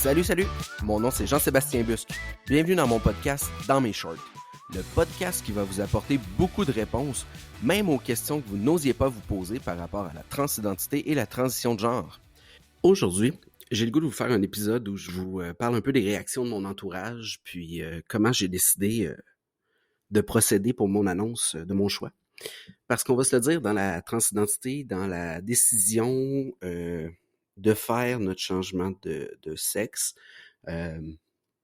Salut! Mon nom c'est Jean-Sébastien Busque. Bienvenue dans mon podcast Dans mes shorts. Le podcast qui va vous apporter beaucoup de réponses, même aux questions que vous n'osiez pas vous poser par rapport à la transidentité et la transition de genre. Aujourd'hui, j'ai le goût de vous faire un épisode où je vous parle un peu des réactions de mon entourage, puis comment j'ai décidé de procéder pour mon annonce de mon choix. Parce qu'on va se le dire, dans la transidentité, dans la décision de faire notre changement de sexe,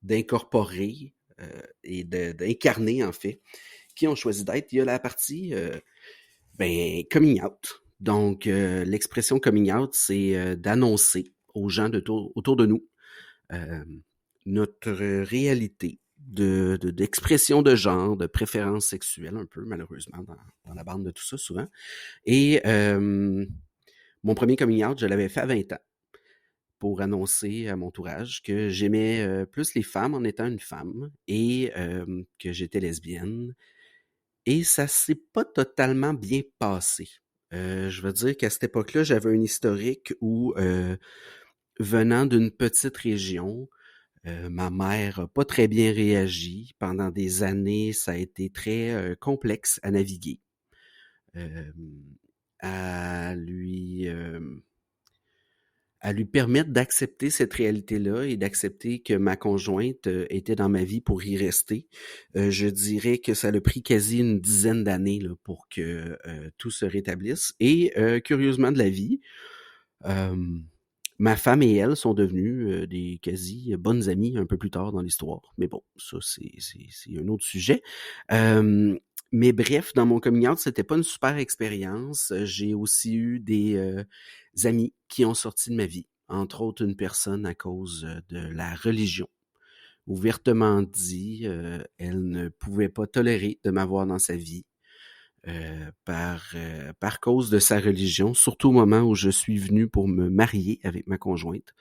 d'incorporer et d'incarner, en fait, qui on choisit d'être, il y a la partie coming out. Donc, l'expression coming out, c'est d'annoncer aux gens autour de nous notre réalité d'expression de genre, de préférence sexuelle un peu, malheureusement, dans la bande de tout ça, souvent. Et mon premier coming out, je l'avais fait à 20 ans pour annoncer à mon entourage que j'aimais plus les femmes en étant une femme et que j'étais lesbienne. Et ça s'est pas totalement bien passé. Je veux dire qu'à cette époque-là, j'avais un historique où, venant d'une petite région, ma mère a pas très bien réagi. Pendant des années, ça a été très complexe à naviguer. À lui permettre d'accepter cette réalité-là et d'accepter que ma conjointe était dans ma vie pour y rester. Je dirais que ça a pris quasi une dizaine d'années là, pour que tout se rétablisse. Et curieusement de la vie, ma femme et elle sont devenues des quasi bonnes amies un peu plus tard dans l'histoire. Mais bon, ça c'est un autre sujet. Mais bref, dans mon coming out, c'était pas une super expérience. J'ai aussi eu des amis qui ont sorti de ma vie, entre autres une personne à cause de la religion. Ouvertement dit, elle ne pouvait pas tolérer de m'avoir dans sa vie par cause de sa religion, surtout au moment où je suis venu pour me marier avec ma conjointe.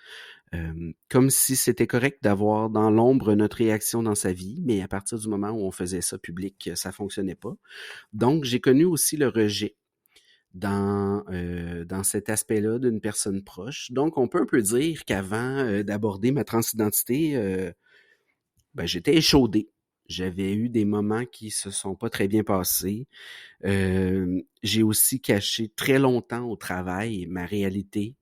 Comme si c'était correct d'avoir dans l'ombre notre réaction dans sa vie, mais à partir du moment où on faisait ça public, ça fonctionnait pas. Donc, j'ai connu aussi le rejet dans cet aspect-là d'une personne proche. Donc, on peut un peu dire qu'avant d'aborder ma transidentité, j'étais échaudé. J'avais eu des moments qui se sont pas très bien passés. J'ai aussi caché très longtemps au travail ma réalité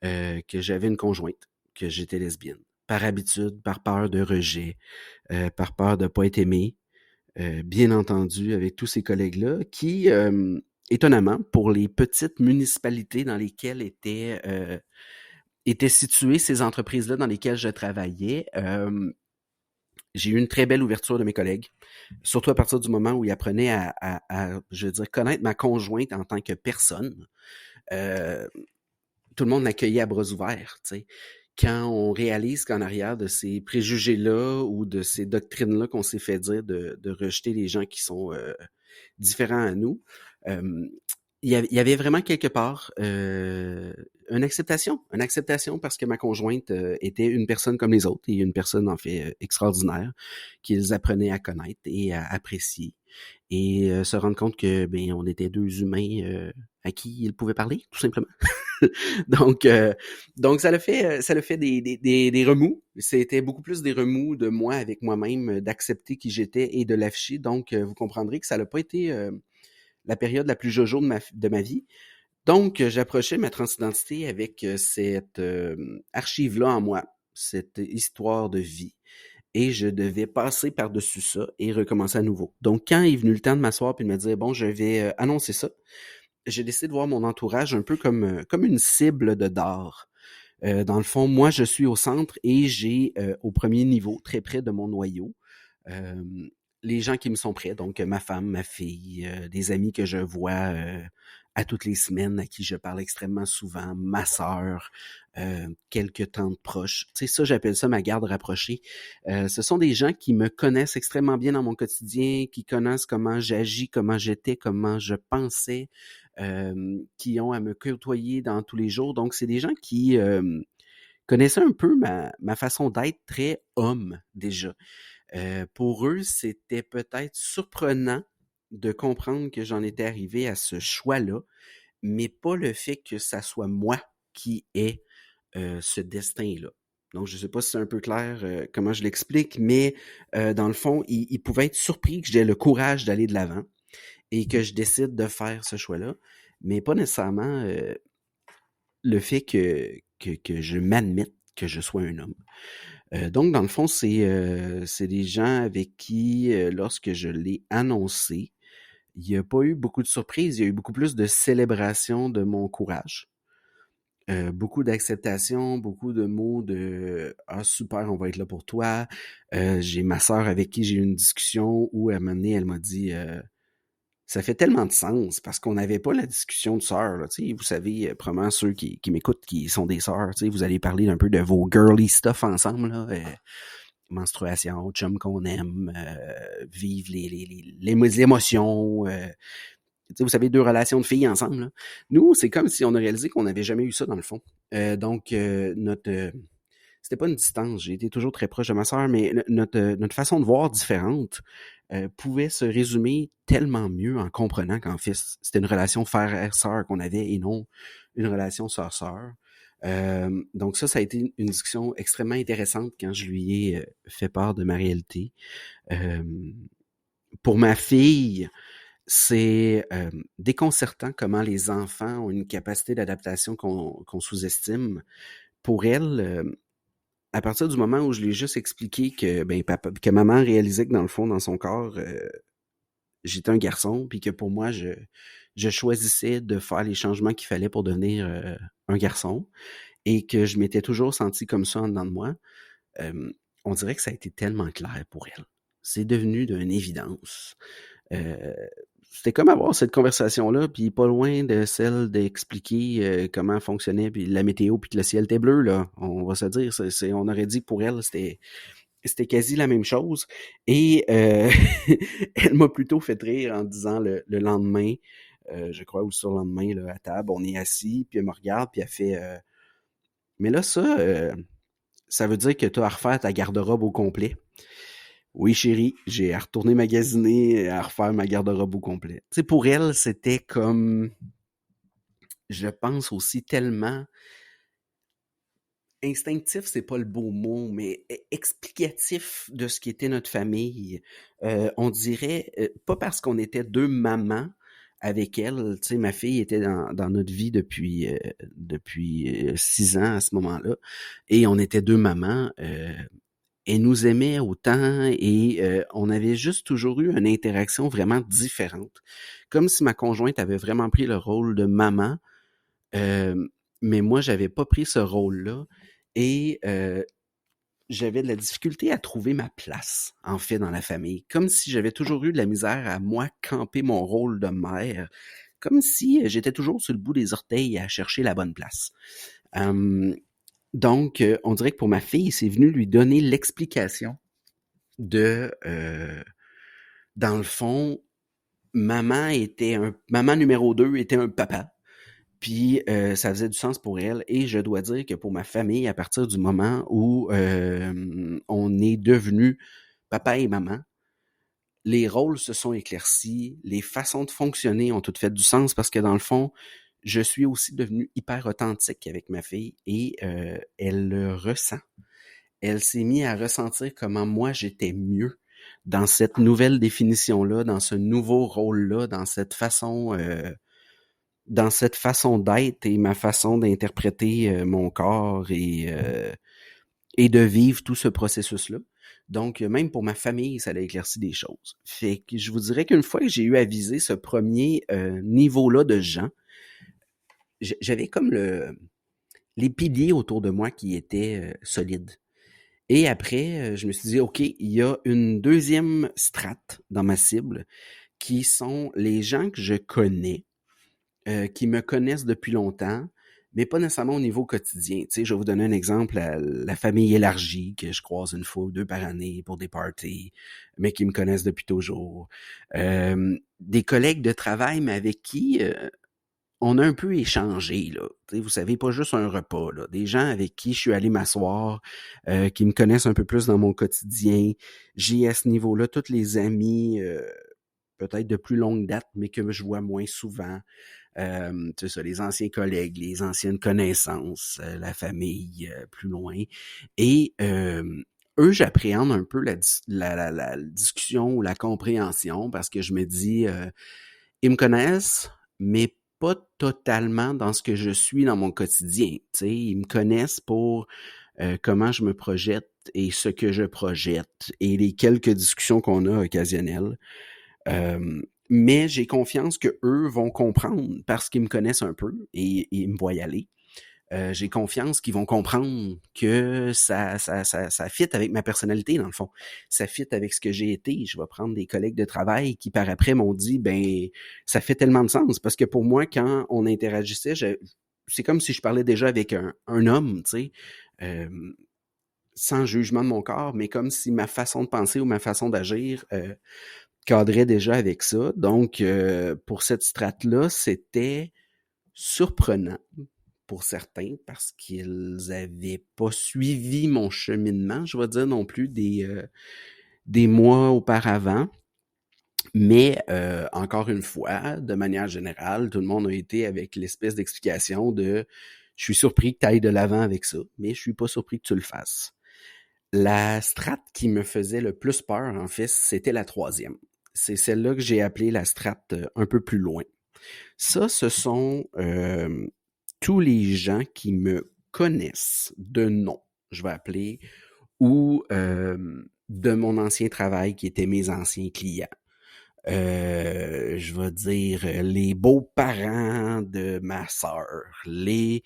que j'avais une conjointe, que j'étais lesbienne. Par habitude, par peur de rejet, par peur de pas être aimé, bien entendu, avec tous ces collègues-là qui, étonnamment, pour les petites municipalités dans lesquelles étaient situées ces entreprises-là dans lesquelles je travaillais, j'ai eu une très belle ouverture de mes collègues, surtout à partir du moment où ils apprenaient à je veux dire, connaître ma conjointe en tant que personne. Tout le monde l'accueillait à bras ouverts, tu sais. Quand on réalise qu'en arrière de ces préjugés-là ou de ces doctrines-là qu'on s'est fait dire de rejeter les gens qui sont différents à nous, il y avait vraiment quelque part une acceptation parce que ma conjointe était une personne comme les autres et une personne en fait extraordinaire qu'ils apprenaient à connaître et à apprécier et se rendre compte que on était deux humains à qui ils pouvaient parler tout simplement. donc ça le fait des remous. C'était beaucoup plus des remous de moi avec moi-même, d'accepter qui j'étais et de l'afficher. Donc vous comprendrez que ça n'a pas été la période la plus jojo de ma vie. Donc, j'approchais ma transidentité avec cette archive-là en moi, cette histoire de vie. Et je devais passer par-dessus ça et recommencer à nouveau. Donc, quand est venu le temps de m'asseoir et de me dire, bon, je vais annoncer ça, j'ai décidé de voir mon entourage un peu comme une cible de dard. Dans le fond, moi, je suis au centre et j'ai au premier niveau, très près de mon noyau, les gens qui me sont prêts, donc ma femme, ma fille, des amis que je vois à toutes les semaines, à qui je parle extrêmement souvent, ma sœur, quelques tantes proches. Tu sais, ça, j'appelle ça ma garde rapprochée. Ce sont des gens qui me connaissent extrêmement bien dans mon quotidien, qui connaissent comment j'agis, comment j'étais, comment je pensais, qui ont à me côtoyer dans tous les jours. Donc, c'est des gens qui connaissaient un peu ma façon d'être très homme déjà. Pour eux, c'était peut-être surprenant de comprendre que j'en étais arrivé à ce choix-là, mais pas le fait que ça soit moi qui ai ce destin-là. Donc, je sais pas si c'est un peu clair comment je l'explique, mais dans le fond, il pouvait être surpris que j'ai le courage d'aller de l'avant et que je décide de faire ce choix-là, mais pas nécessairement le fait que je m'admette que je sois un homme. Donc, dans le fond, c'est des gens avec qui, lorsque je l'ai annoncé, il n'y a pas eu beaucoup de surprises, il y a eu beaucoup plus de célébration de mon courage. Beaucoup d'acceptation, beaucoup de mots de «Ah super, on va être là pour toi». J'ai ma sœur avec qui j'ai eu une discussion où à un moment donné, elle m'a dit, ça fait tellement de sens parce qu'on n'avait pas la discussion de sœurs, là, tu sais, vous savez, probablement ceux qui m'écoutent qui sont des sœurs, tu sais, vous allez parler un peu de vos girly stuff ensemble, là, menstruation, chum qu'on aime, vivre les émotions, tu sais, vous savez, deux relations de filles ensemble, là. Nous, c'est comme si on a réalisé qu'on n'avait jamais eu ça dans le fond. Donc, c'était pas une distance, j'ai été toujours très proche de ma sœur, mais notre façon de voir différente pouvait se résumer tellement mieux en comprenant qu'en fait, c'était une relation frère-sœur qu'on avait et non une relation sœur-sœur. Donc ça a été une discussion extrêmement intéressante quand je lui ai fait part de ma réalité. Euh, pour ma fille, c'est déconcertant comment les enfants ont une capacité d'adaptation qu'on sous-estime. Pour elle, à partir du moment où je lui ai juste expliqué que que maman réalisait que dans le fond, dans son corps, j'étais un garçon, puis que pour moi, je choisissais de faire les changements qu'il fallait pour devenir un garçon, et que je m'étais toujours senti comme ça en dedans de moi, on dirait que ça a été tellement clair pour elle. C'est devenu d'une évidence. Euh, C'était comme avoir cette conversation-là, puis pas loin de celle d'expliquer comment fonctionnait puis la météo, puis que le ciel était bleu, là. On va se dire, on aurait dit que pour elle, c'était quasi la même chose. Et elle m'a plutôt fait rire en disant le lendemain, je crois, ou sur le lendemain, là, à table, on est assis, puis elle me regarde, puis elle fait mais là, ça veut dire que tu as à refaire ta garde-robe au complet. Oui, chérie, j'ai à retourner magasiner, à refaire ma garde-robe au complet. Tu sais, pour elle, c'était comme, je pense aussi tellement instinctif, c'est pas le beau mot, mais explicatif de ce qui était notre famille. On dirait, pas parce qu'on était deux mamans avec elle, tu sais, ma fille était dans notre vie depuis 6 ans à ce moment-là, et on était deux mamans. Elle nous aimait autant et on avait juste toujours eu une interaction vraiment différente. Comme si ma conjointe avait vraiment pris le rôle de maman, euh, mais moi, j'avais pas pris ce rôle-là et j'avais de la difficulté à trouver ma place, en fait, dans la famille. Comme si j'avais toujours eu de la misère à, moi, camper mon rôle de mère. Comme si j'étais toujours sur le bout des orteils à chercher la bonne place. Donc, on dirait que pour ma fille, c'est venu lui donner l'explication de, dans le fond, maman numéro 2 était un papa. Puis ça faisait du sens pour elle. Et je dois dire que pour ma famille, à partir du moment où on est devenu papa et maman, les rôles se sont éclaircis, les façons de fonctionner ont toutes fait du sens parce que dans le fond, je suis aussi devenu hyper authentique avec ma fille et elle le ressent. Elle s'est mise à ressentir comment moi j'étais mieux dans cette nouvelle définition-là, dans ce nouveau rôle-là, dans cette façon d'être et ma façon d'interpréter mon corps et de vivre tout ce processus-là. Donc, même pour ma famille, ça a éclairci des choses. Fait que je vous dirais qu'une fois que j'ai eu à viser ce premier niveau-là de gens, j'avais comme les piliers autour de moi qui étaient solides. Et après, je me suis dit, OK, il y a une deuxième strate dans ma cible qui sont les gens que je connais, qui me connaissent depuis longtemps, mais pas nécessairement au niveau quotidien. Tu sais, je vais vous donner un exemple, la famille élargie que je croise une fois ou deux par année pour des parties, mais qui me connaissent depuis toujours. Des collègues de travail, mais avec qui on a un peu échangé, là. Tu sais, vous savez, pas juste un repas, là. Des gens avec qui je suis allé m'asseoir, qui me connaissent un peu plus dans mon quotidien. J'ai à ce niveau-là tous les amis peut-être de plus longue date, mais que je vois moins souvent. C'est ça, les anciens collègues, les anciennes connaissances, la famille plus loin. Et eux, j'appréhende un peu la discussion ou la compréhension parce que je me dis, ils me connaissent, mais pas totalement dans ce que je suis dans mon quotidien. Tu sais, ils me connaissent pour comment je me projette et ce que je projette et les quelques discussions qu'on a occasionnelles. Mais j'ai confiance que eux vont comprendre parce qu'ils me connaissent un peu et ils me voient y aller. J'ai confiance qu'ils vont comprendre que ça fit avec ma personnalité, dans le fond. Ça fit avec ce que j'ai été. Je vais prendre des collègues de travail qui, par après, m'ont dit, ben, ça fait tellement de sens. Parce que pour moi, quand on interagissait, c'est comme si je parlais déjà avec un homme, tu sais, sans jugement de mon corps, mais comme si ma façon de penser ou ma façon d'agir cadrait déjà avec ça. Donc, pour cette strate-là, c'était surprenant pour certains parce qu'ils avaient pas suivi mon cheminement, je vais dire non plus des mois auparavant. Mais encore une fois, de manière générale, tout le monde a été avec l'espèce d'explication de je suis surpris que tu ailles de l'avant avec ça, mais je suis pas surpris que tu le fasses. La strate qui me faisait le plus peur, en fait, c'était la troisième. C'est celle-là que j'ai appelée la strate un peu plus loin. Ça, ce sont tous les gens qui me connaissent de nom, je vais appeler, ou de mon ancien travail qui étaient mes anciens clients. Je vais dire les beaux-parents de ma sœur, les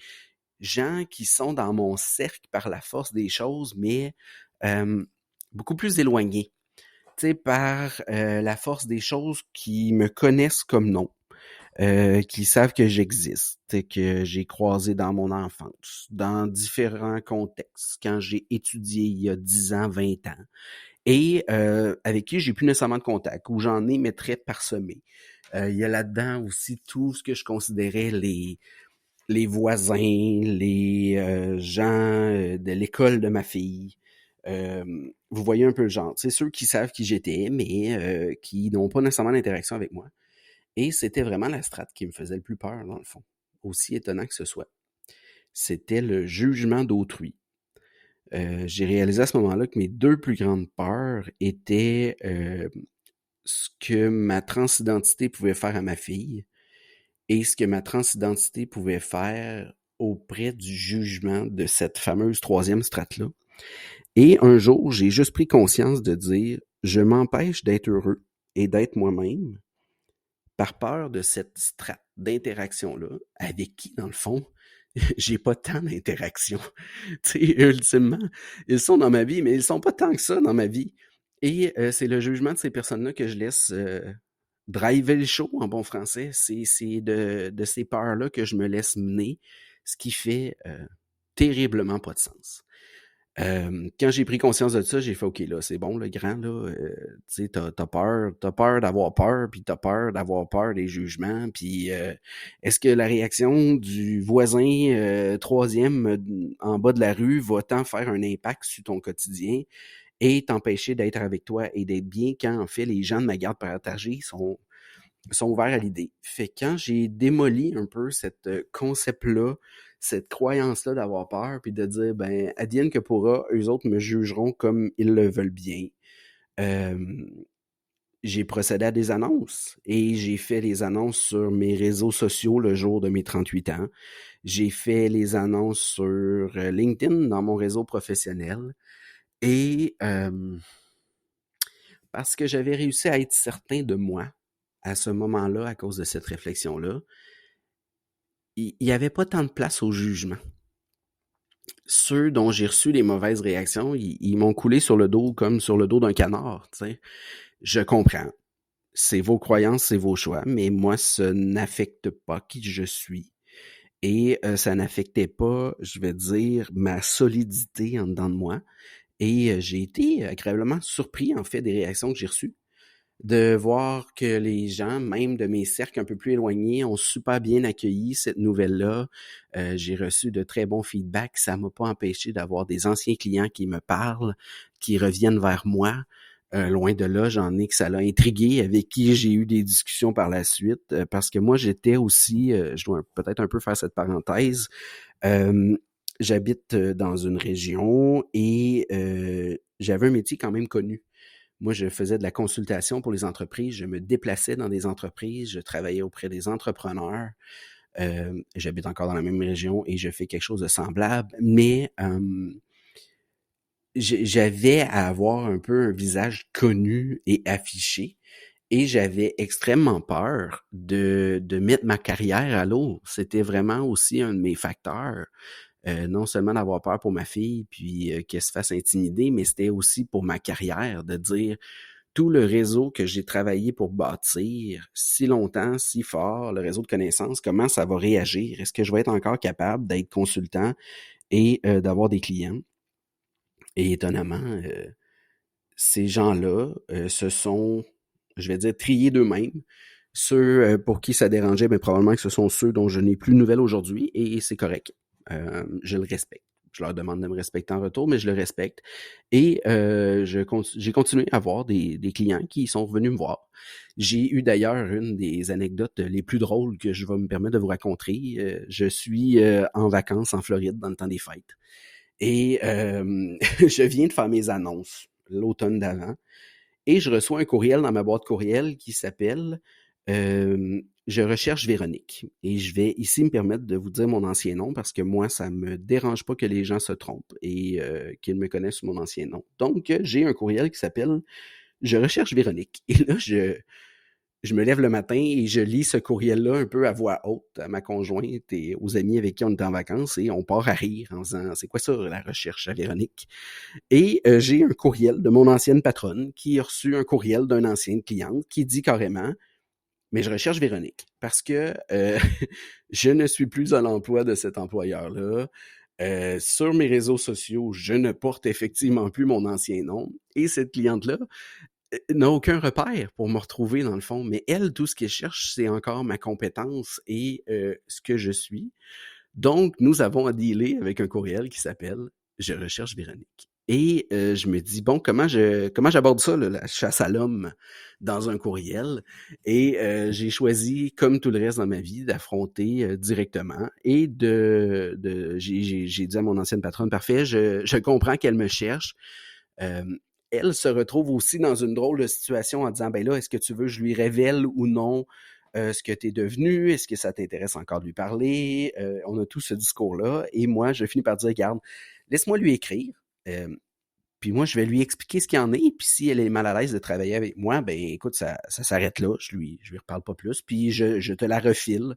gens qui sont dans mon cercle par la force des choses, mais beaucoup plus éloignés, tu sais, par la force des choses qui me connaissent comme nom. Qui savent que j'existe, que j'ai croisé dans mon enfance, dans différents contextes, quand j'ai étudié il y a 10 ans, 20 ans, et avec qui j'ai plus nécessairement de contact, où j'en ai, mais très parsemé. Il y a là-dedans aussi tout ce que je considérais les voisins, les gens de l'école de ma fille. Vous voyez un peu le genre. C'est ceux qui savent qui j'étais, mais qui n'ont pas nécessairement d'interaction avec moi. Et c'était vraiment la strate qui me faisait le plus peur, dans le fond, aussi étonnant que ce soit. C'était le jugement d'autrui. J'ai réalisé à ce moment-là que mes deux plus grandes peurs étaient ce que ma transidentité pouvait faire à ma fille et ce que ma transidentité pouvait faire auprès du jugement de cette fameuse troisième strate-là. Et un jour, j'ai juste pris conscience de dire « Je m'empêche d'être heureux et d'être moi-même » par peur de cette strate d'interaction-là, avec qui, dans le fond, j'ai pas tant d'interaction. Tu sais, ultimement, ils sont dans ma vie, mais ils sont pas tant que ça dans ma vie. Et c'est le jugement de ces personnes-là que je laisse driver le show en bon français. C'est de ces peurs-là que je me laisse mener, ce qui fait terriblement pas de sens. Quand j'ai pris conscience de ça, j'ai fait OK, là, c'est bon, le grand, là, tu sais, t'as peur d'avoir peur, puis t'as peur d'avoir peur des jugements, puis est-ce que la réaction du voisin troisième en bas de la rue va tant faire un impact sur ton quotidien et t'empêcher d'être avec toi et d'être bien quand, en fait, les gens de ma garde partagée sont ouverts à l'idée. Fait que quand j'ai démoli un peu cette concept-là, cette croyance-là d'avoir peur, puis de dire, ben, advienne que pourra, eux autres me jugeront comme ils le veulent bien. J'ai procédé à des annonces et j'ai fait les annonces sur mes réseaux sociaux le jour de mes 38 ans. J'ai fait les annonces sur LinkedIn dans mon réseau professionnel et parce que j'avais réussi à être certain de moi à ce moment-là à cause de cette réflexion-là, il n'y avait pas tant de place au jugement. Ceux dont j'ai reçu les mauvaises réactions, ils m'ont coulé sur le dos comme sur le dos d'un canard. T'sais. Je comprends. C'est vos croyances, c'est vos choix, mais moi, ça n'affecte pas qui je suis. Et ça n'affectait pas, je vais dire, ma solidité en dedans de moi. Et j'ai été agréablement surpris, en fait, des réactions que j'ai reçues. De voir que les gens, même de mes cercles un peu plus éloignés, ont super bien accueilli cette nouvelle-là. J'ai reçu de très bons feedbacks. Ça m'a pas empêché d'avoir des anciens clients qui me parlent, qui reviennent vers moi. Loin de là, j'en ai que ça l'a intrigué, avec qui j'ai eu des discussions par la suite, parce que moi, j'étais aussi, je dois peut-être un peu faire cette parenthèse, euh, j'habite dans une région et j'avais un métier quand même connu. Moi, je faisais de la consultation pour les entreprises, je me déplaçais dans des entreprises, je travaillais auprès des entrepreneurs. J'habite encore dans la même région et je fais quelque chose de semblable, mais j'avais à avoir un peu un visage connu et affiché. Et j'avais extrêmement peur de mettre ma carrière à l'eau. C'était vraiment aussi un de mes facteurs. Non seulement d'avoir peur pour ma fille, puis qu'elle se fasse intimider, mais c'était aussi pour ma carrière, de dire tout le réseau que j'ai travaillé pour bâtir si longtemps, si fort, le réseau de connaissances, comment ça va réagir? Est-ce que je vais être encore capable d'être consultant et d'avoir des clients? Et étonnamment, ces gens-là se sont, je vais dire, triés d'eux-mêmes. Ceux pour qui ça dérangeait, mais probablement que ce sont ceux dont je n'ai plus de nouvelles aujourd'hui, et c'est correct. Je le respecte. Je leur demande de me respecter en retour, mais je le respecte. Et j'ai continué à avoir des clients qui sont venus me voir. J'ai eu d'ailleurs une des anecdotes les plus drôles que je vais me permettre de vous raconter. Je suis en vacances en Floride dans le temps des fêtes. Et je viens de faire mes annonces l'automne d'avant. Et je reçois un courriel dans ma boîte courriel qui s'appelle Je recherche Véronique. Et je vais ici me permettre de vous dire mon ancien nom parce que moi, ça me dérange pas que les gens se trompent et qu'ils me connaissent sous mon ancien nom. Donc, j'ai un courriel qui s'appelle Je recherche Véronique. Et là, je me lève le matin et je lis ce courriel-là un peu à voix haute à ma conjointe et aux amis avec qui on est en vacances et on part à rire en disant c'est quoi ça la recherche à Véronique? Et j'ai un courriel de mon ancienne patronne qui a reçu un courriel d'une ancienne cliente qui dit carrément mais je recherche Véronique parce que je ne suis plus à l'emploi de cet employeur-là. Sur mes réseaux sociaux, je ne porte effectivement plus mon ancien nom. Et cette cliente-là n'a aucun repère pour me retrouver dans le fond. Mais elle, tout ce qu'elle cherche, c'est encore ma compétence et ce que je suis. Donc, nous avons à dealer avec un courriel qui s'appelle Je recherche Véronique. Et je me dis, bon, comment j'aborde ça, là, la chasse à l'homme dans un courriel? Et j'ai choisi, comme tout le reste dans ma vie, d'affronter directement et j'ai dit à mon ancienne patronne, parfait, je comprends qu'elle me cherche. Euh, Elle se retrouve aussi dans une drôle de situation en disant, ben là, est-ce que tu veux que je lui révèle ou non ce que tu es devenu? Est-ce que ça t'intéresse encore de lui parler? On a tout ce discours-là. Et moi, je finis par dire, regarde, laisse-moi lui écrire. Euh, Puis moi, je vais lui expliquer ce qu'il y en est. Puis si elle est mal à l'aise de travailler avec moi, ben écoute, ça s'arrête là. Je lui reparle pas plus. Puis je te la refile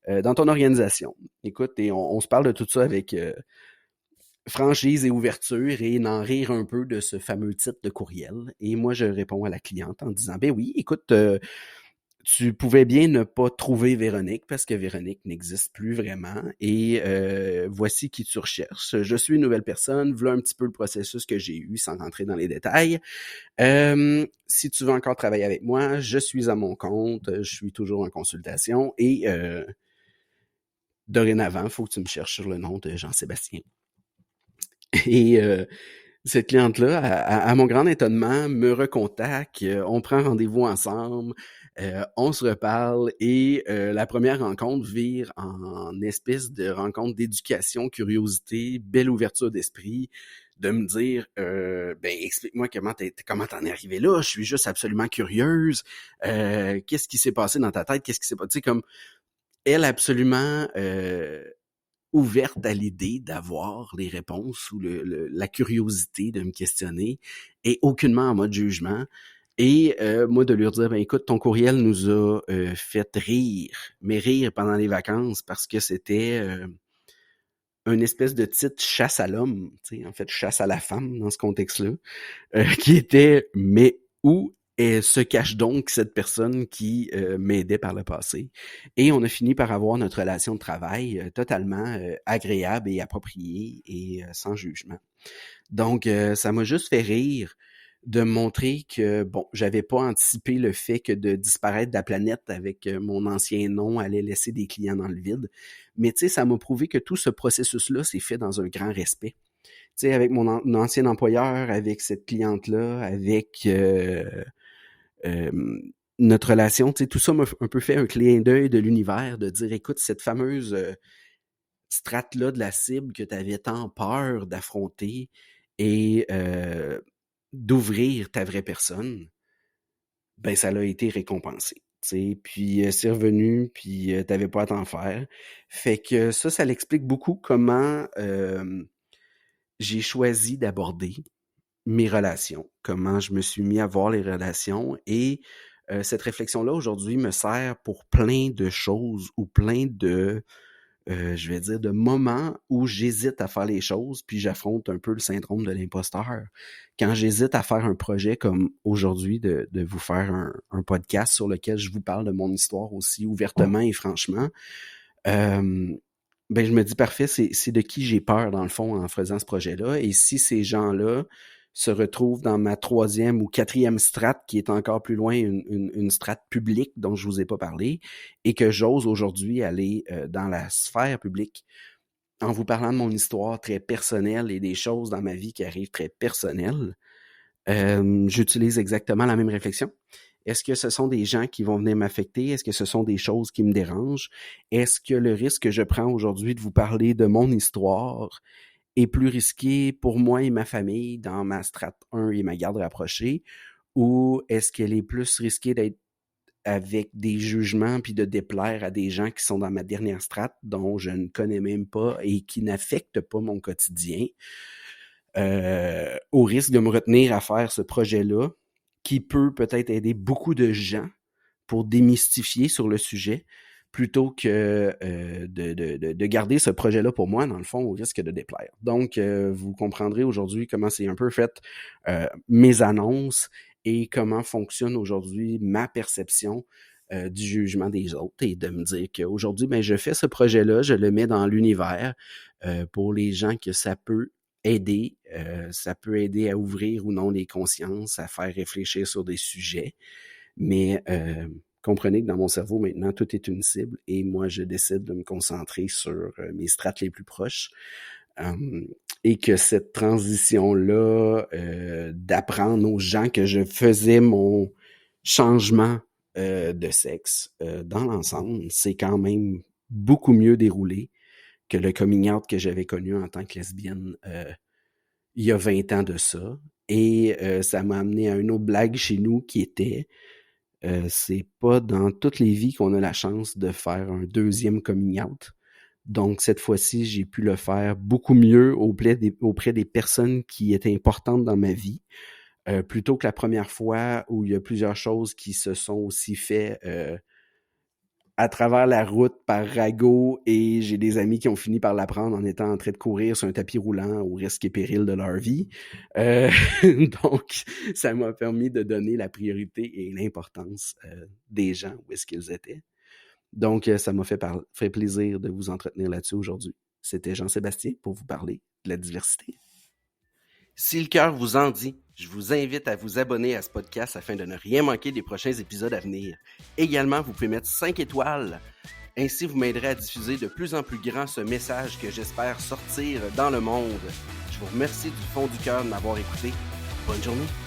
dans ton organisation. Écoute, et on se parle de tout ça avec franchise et ouverture et n'en rire un peu de ce fameux titre de courriel. Et moi, je réponds à la cliente en disant, ben oui, écoute, tu pouvais bien ne pas trouver Véronique parce que Véronique n'existe plus vraiment et voici qui tu recherches. Je suis une nouvelle personne, voilà un petit peu le processus que j'ai eu sans rentrer dans les détails. Si tu veux encore travailler avec moi, je suis à mon compte, je suis toujours en consultation et dorénavant, il faut que tu me cherches sur le nom de Jean-Sébastien. Et cette cliente-là, à mon grand étonnement, me recontacte, on prend rendez-vous ensemble, on se reparle et la première rencontre vire en espèce de rencontre d'éducation, curiosité, belle ouverture d'esprit, de me dire ben explique-moi comment t'en es arrivé là, je suis juste absolument curieuse, qu'est-ce qui s'est passé dans ta tête, qu'est-ce qui s'est passé, tu sais, comme elle absolument ouverte à l'idée d'avoir les réponses ou la curiosité de me questionner et aucunement en mode jugement. Et moi, de lui dire, ben écoute, ton courriel nous a fait rire, mais rire pendant les vacances parce que c'était une espèce de titre chasse à l'homme, tu sais, en fait, chasse à la femme dans ce contexte-là, qui était, mais où se cache donc cette personne qui m'aidait par le passé? Et on a fini par avoir notre relation de travail totalement agréable et appropriée et sans jugement. Donc, ça m'a juste fait rire de montrer que, bon, j'avais pas anticipé le fait que de disparaître de la planète avec mon ancien nom allait laisser des clients dans le vide. Mais tu sais, ça m'a prouvé que tout ce processus-là s'est fait dans un grand respect. sais, avec mon ancien employeur, avec cette cliente-là, avec notre relation, tu sais, tout ça m'a un peu fait un clin d'œil de l'univers, de dire, écoute, cette fameuse strate-là de la cible que tu avais tant peur d'affronter et d'ouvrir ta vraie personne, ben ça l'a été récompensé. T'sais. Puis c'est revenu, puis t'avais pas à t'en faire. Fait que ça l'explique beaucoup comment j'ai choisi d'aborder mes relations, comment je me suis mis à voir les relations et cette réflexion-là aujourd'hui me sert pour plein de choses ou plein de je vais dire, de moments où j'hésite à faire les choses, puis j'affronte un peu le syndrome de l'imposteur. Quand j'hésite à faire un projet comme aujourd'hui, de vous faire un podcast sur lequel je vous parle de mon histoire aussi ouvertement et franchement, ben je me dis, parfait, c'est de qui j'ai peur dans le fond en faisant ce projet-là. Et si ces gens-là se retrouvent dans ma 3e ou 4e strate, qui est encore plus loin, une strate publique dont je vous ai pas parlé, et que j'ose aujourd'hui aller dans la sphère publique en vous parlant de mon histoire très personnelle et des choses dans ma vie qui arrivent très personnelles, j'utilise exactement la même réflexion. Est-ce que ce sont des gens qui vont venir m'affecter? Est-ce que ce sont des choses qui me dérangent? Est-ce que le risque que je prends aujourd'hui de vous parler de mon histoire est plus risqué pour moi et ma famille dans ma strate 1 et ma garde rapprochée? Ou est-ce qu'elle est plus risquée d'être avec des jugements puis de déplaire à des gens qui sont dans ma dernière strate dont je ne connais même pas et qui n'affectent pas mon quotidien? Au risque de me retenir à faire ce projet-là qui peut peut-être aider beaucoup de gens pour démystifier sur le sujet plutôt que de garder ce projet-là pour moi, dans le fond, au risque de déplaire. Donc, vous comprendrez aujourd'hui comment c'est un peu fait mes annonces et comment fonctionne aujourd'hui ma perception du jugement des autres et de me dire qu'aujourd'hui, ben, je fais ce projet-là, je le mets dans l'univers pour les gens que ça peut aider. Ça peut aider à ouvrir ou non les consciences, à faire réfléchir sur des sujets. Mais comprenez que dans mon cerveau, maintenant, tout est une cible et moi, je décide de me concentrer sur mes strates les plus proches. Et que cette transition-là, d'apprendre aux gens que je faisais mon changement de sexe dans l'ensemble, c'est quand même beaucoup mieux déroulé que le coming out que j'avais connu en tant que lesbienne il y a 20 ans de ça. Et ça m'a amené à une autre blague chez nous qui était c'est pas dans toutes les vies qu'on a la chance de faire un 2e coming out. Donc, cette fois-ci, j'ai pu le faire beaucoup mieux auprès des personnes qui étaient importantes dans ma vie, plutôt que la première fois où il y a plusieurs choses qui se sont aussi fait à travers la route par ragot et j'ai des amis qui ont fini par l'apprendre en étant en train de courir sur un tapis roulant au risque et péril de leur vie. Donc, ça m'a permis de donner la priorité et l'importance des gens où est-ce qu'ils étaient. Donc, ça m'a fait plaisir de vous entretenir là-dessus aujourd'hui. C'était Jean-Sébastien pour vous parler de la diversité. Si le cœur vous en dit, je vous invite à vous abonner à ce podcast afin de ne rien manquer des prochains épisodes à venir. Également, vous pouvez mettre 5 étoiles. Ainsi, vous m'aiderez à diffuser de plus en plus grand ce message que j'espère sortir dans le monde. Je vous remercie du fond du cœur de m'avoir écouté. Bonne journée.